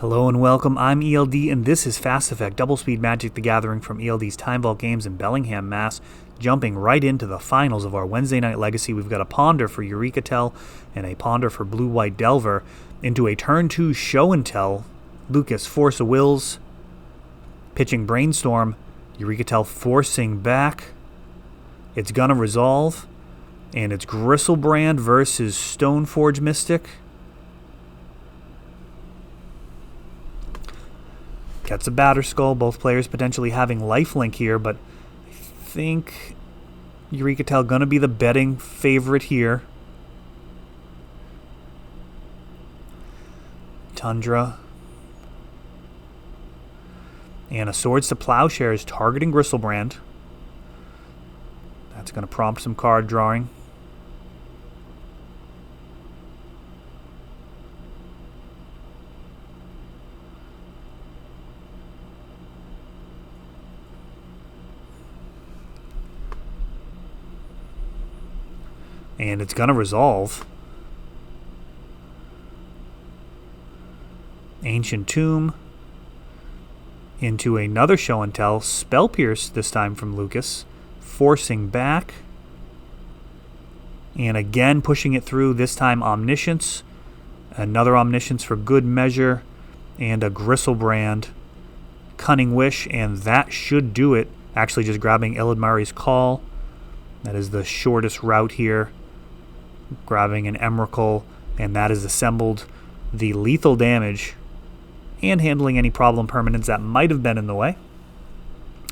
Hello and welcome, I'm ELD and this is Fast Effect Double Speed Magic the Gathering from ELD's Time Vault Games in Bellingham, Mass. Jumping right into the finals of our Wednesday Night Legacy, we've got a Ponder for Eureka Tell and a Ponder for Blue-White Delver into a turn 2 Show and Tell. Lucas, Force of Wills, pitching Brainstorm, Eureka Tell forcing back. It's gonna resolve, and it's Gristlebrand versus Stoneforge Mystic. Gets a Batterskull, both players potentially having lifelink here, but I think Eureka Tell gonna be the betting favorite here. Tundra. And a Swords to Plowshares targeting Gristlebrand. That's gonna prompt some card drawing. And it's going to resolve. Ancient Tomb into another Show and Tell. Spell Pierce this time from Lucas. Forcing back. And again pushing it through, this time Omniscience. Another Omniscience for good measure. And a Gristlebrand. Cunning Wish, and that should do it. Actually just grabbing Illidmari's Call. That is the shortest route here. Grabbing an Emrakul, and that is assembled the lethal damage and handling any problem permanents that might have been in the way.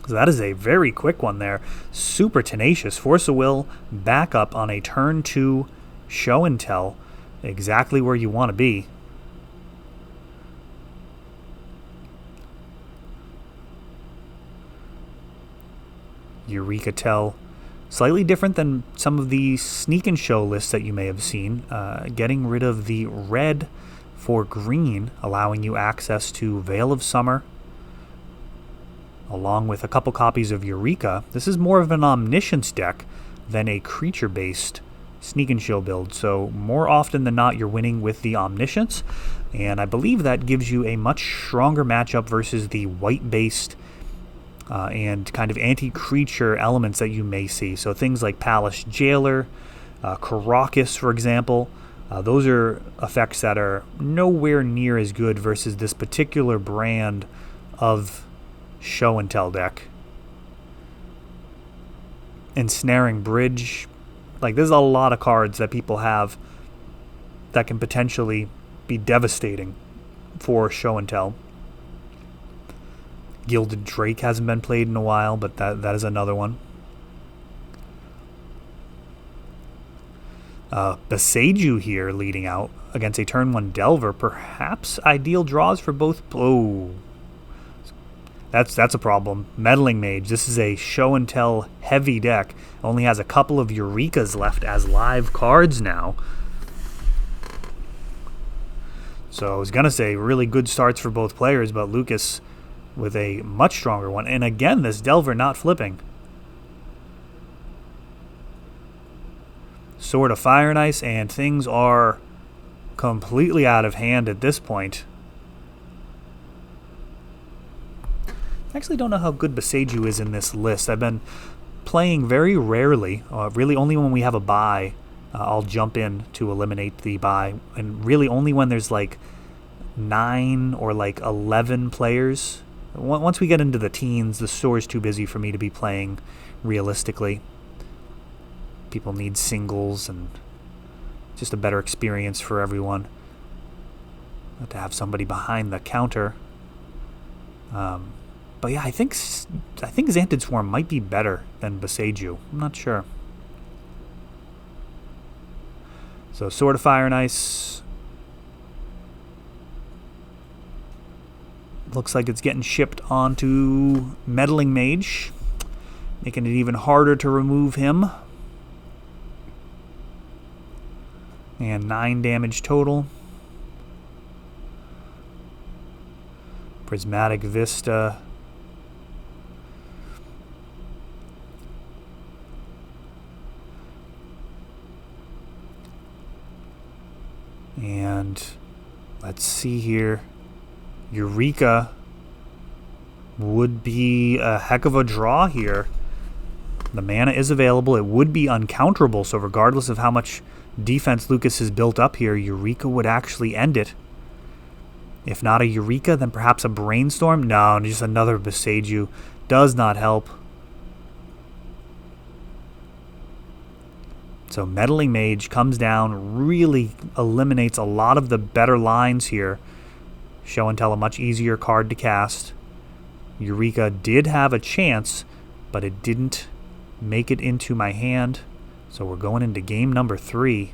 So that is a very quick one there. Super tenacious. Force of Will back up on a turn 2 Show and Tell. Exactly where you want to be. Eureka Tell. Slightly different than some of the Sneak and Show lists that you may have seen. Getting rid of the red for green, allowing you access to Veil of Summer, along with a couple copies of Eureka. This is more of an Omniscience deck than a creature-based Sneak and Show build. So more often than not, you're winning with the Omniscience. And I believe that gives you a much stronger matchup versus the white-based and kind of anti-creature elements that you may see. So things like Palace Jailer, Karakas, for example. Those are effects that are nowhere near as good versus this particular brand of Show and Tell deck. Ensnaring Bridge. Like, there's a lot of cards that people have that can potentially be devastating for Show and Tell. Gilded Drake hasn't been played in a while, but that is another one. Beseiju here leading out against a turn 1 Delver. Perhaps ideal draws for both. Oh, that's a problem. Meddling Mage. This is a Show and Tell heavy deck. Only has a couple of Eurekas left as live cards now. So I was going to say really good starts for both players, but Lucas with a much stronger one. And again, this Delver not flipping. Sword of Fire and Ice, and things are completely out of hand at this point. I actually don't know how good Beseiju is in this list. I've been playing very rarely, really only when we have a bye. I'll jump in to eliminate the bye, and really only when there's like 9 or like 11 players. Once we get into the teens, the store's too busy for me to be playing realistically. People need singles and just a better experience for everyone. To have somebody behind the counter. But yeah, I think Xantid Swarm might be better than Beseiju. I'm not sure. So Sword of Fire and Ice. Looks like it's getting shipped onto Meddling Mage, making it even harder to remove him. And 9 damage total. Prismatic Vista. And let's see here. Eureka would be a heck of a draw here. The mana is available. It would be uncounterable, so regardless of how much defense Lucas has built up here, Eureka would actually end it. If not a Eureka, then perhaps a Brainstorm? No, just another Beseiju. Does not help. So Meddling Mage comes down, really eliminates a lot of the better lines here. Show and Tell a much easier card to cast. Eureka did have a chance, but it didn't make it into my hand. So we're going into game number 3.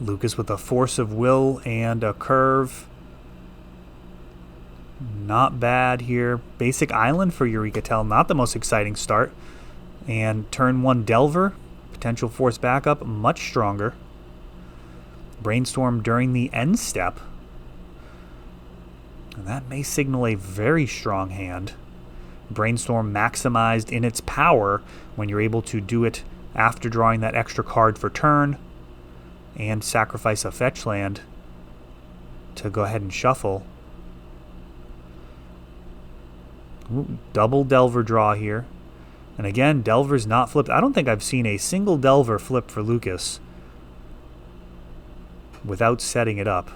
Lucas with a Force of Will and a Curve. Not bad here. Basic Island for Eureka Tell, not the most exciting start. And turn 1 Delver, potential force backup, much stronger. Brainstorm during the end step. And that may signal a very strong hand. Brainstorm maximized in its power when you're able to do it after drawing that extra card for turn. And sacrifice a fetch land to go ahead and shuffle. Ooh, double Delver draw here. And again, Delver's not flipped. I don't think I've seen a single Delver flip for Lucas without setting it up.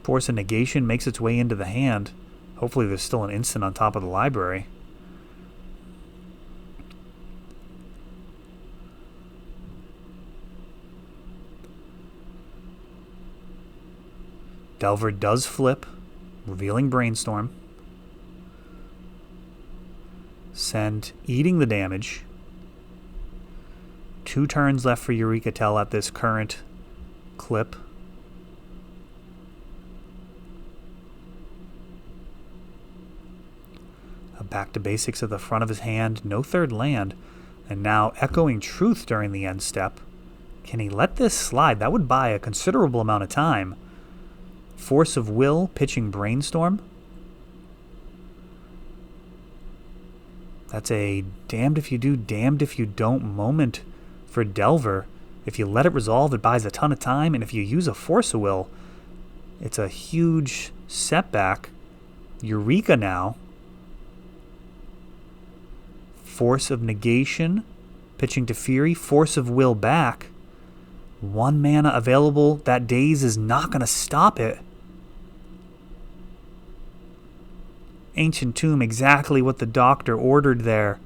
Force of Negation makes its way into the hand. Hopefully there's still an instant on top of the library. Delver does flip, revealing Brainstorm. Send, eating the damage. 2 turns left for Eureka Tell at this current clip. Back to basics at the front of his hand, no third land, and now Echoing Truth during the end step. Can he let this slide? That would buy a considerable amount of time. Force of Will, pitching Brainstorm. That's a damned if you do, damned if you don't moment for Delver. If you let it resolve, it buys a ton of time, and if you use a Force of Will, it's a huge setback. Eureka now. Force of Negation, pitching to Fury, Force of Will back. 1 mana available. That Daze is not going to stop it. Ancient Tomb, exactly what the doctor ordered there.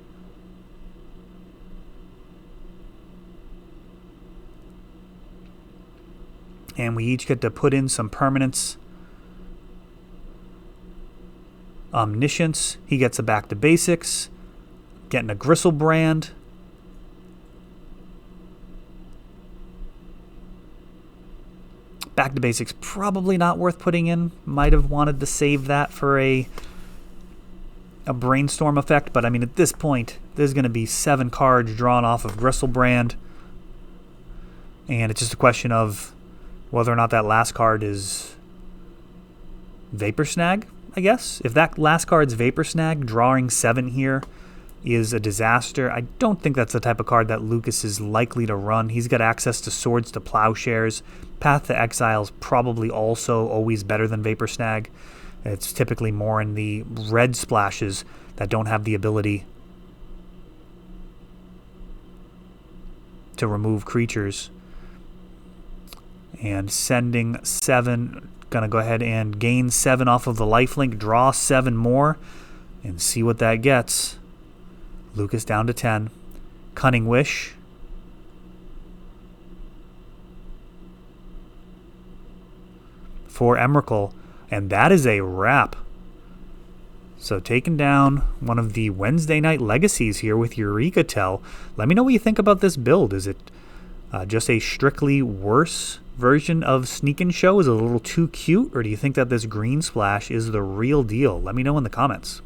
And we each get to put in some permanents. Omniscience, he gets a back to basics. Getting a Griselbrand. Back to basics, probably not worth putting in. Might have wanted to save that for a Brainstorm effect, but I mean at this point, there's going to be 7 cards drawn off of Griselbrand. And it's just a question of whether or not that last card is Vapor Snag, I guess. If that last card's Vapor Snag, drawing 7 here is a disaster. I don't think that's the type of card that Lucas is likely to run. He's got access to Swords to Plowshares. Path to Exile is probably also always better than Vapor Snag. It's typically more in the red splashes that don't have the ability to remove creatures. And sending 7, gonna go ahead and gain 7 off of the lifelink, draw 7 more, and see what that gets. Lucas down to 10. Cunning Wish. For Emrakul. And that is a wrap. So taking down one of the Wednesday night legacies here with Eureka Tell. Let me know what you think about this build. Is it just a strictly worse version of Sneak and Show? Is it a little too cute? Or do you think that this green splash is the real deal? Let me know in the comments.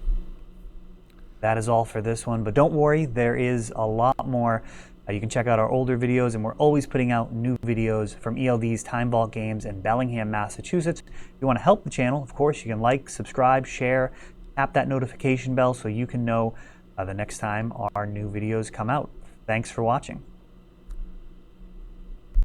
That is all for this one, but don't worry, there is a lot more. You can check out our older videos, and we're always putting out new videos from ELD's Time Vault Games in Bellingham, Massachusetts. If you want to help the channel, of course, you can like, subscribe, share, tap that notification bell so you can know the next time our new videos come out. Thanks for watching.